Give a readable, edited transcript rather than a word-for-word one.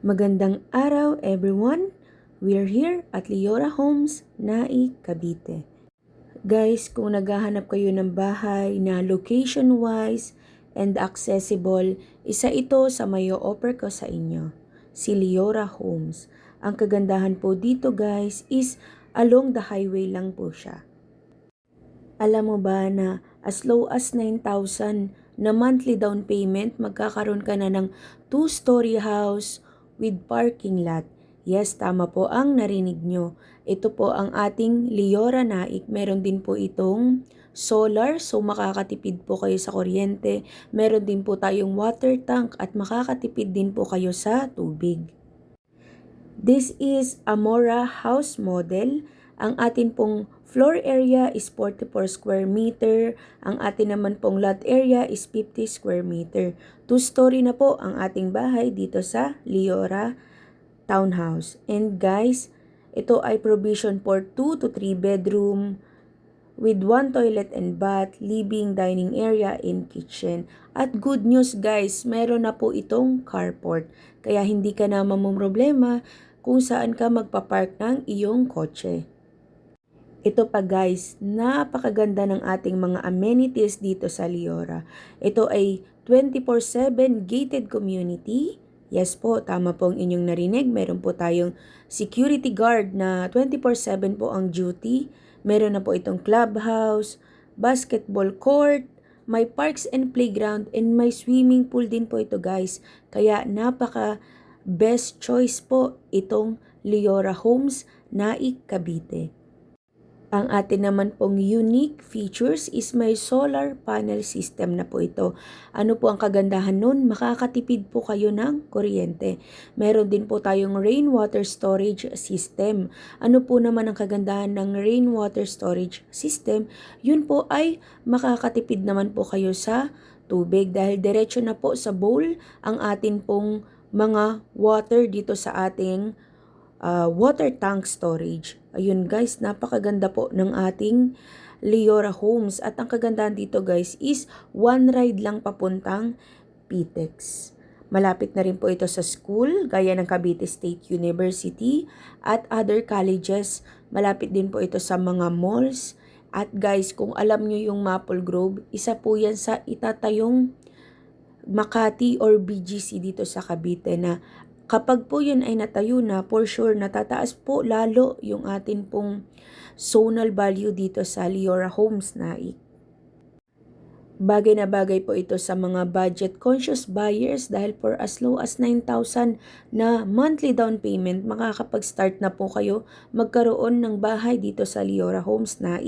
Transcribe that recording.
Magandang araw everyone! We're here at Liora Homes, Nai, Cavite. Guys, kung naghahanap kayo ng bahay na location-wise and accessible, isa ito sa may offer ko sa inyo, si Liora Homes. Ang kagandahan po dito guys is along the highway lang po siya. Alam mo ba na as low as 9,000 na monthly down payment, magkakaroon ka na ng 2-story house with parking lot. Yes, tama po ang narinig nyo. Ito po ang ating Liora Naik. Meron din po itong solar, so makakatipid po kayo sa kuryente. Meron din po tayong water tank at makakatipid din po kayo sa tubig. This is Amora house model. Ang atin pong floor area is 44 square meter. Ang atin naman pong lot area is 50 square meter. 2-story na po ang ating bahay dito sa Liora Townhouse. And guys, ito ay provision for 2 to 3 bedroom with 1 toilet and bath, living, dining area, and kitchen. At good news guys, meron na po itong carport. Kaya hindi ka na mamumroblema kung saan ka magpapark ng iyong kotse. Ito pa guys, napakaganda ng ating mga amenities dito sa Liora. Ito ay 24/7 gated community. Yes po, tama po ang inyong narinig. Meron po tayong security guard na 24/7 po ang duty. Meron na po itong clubhouse, basketball court, may parks and playground, and may swimming pool din po ito guys. Kaya napaka best choice po itong Liora Homes, Nai, Cavite. Ang atin naman pong unique features is may solar panel system na po ito. Ano po ang kagandahan nun? Makakatipid po kayo ng kuryente. Meron din po tayong rainwater storage system. Ano po naman ang kagandahan ng rainwater storage system? Yun po ay makakatipid naman po kayo sa tubig dahil diretso na po sa bowl ang atin pong mga water dito sa ating water tank storage. Ayun guys, napakaganda po ng ating Liora Homes. At ang kagandahan dito guys is one ride lang papuntang PTEX. Malapit na rin po ito sa school, gaya ng Cavite State University at other colleges. Malapit din po ito sa mga malls. At guys, kung alam nyo yung Maple Grove, isa po yan sa itatayong Makati or BGC dito sa Cavite na kapag po yun ay natayo na, for sure, natataas po lalo yung atin pong zonal value dito sa Liora Homes Nai. Bagay na bagay po ito sa mga budget-conscious buyers dahil for as low as 9,000 na monthly down payment, makakapag-start na po kayo magkaroon ng bahay dito sa Liora Homes Nai.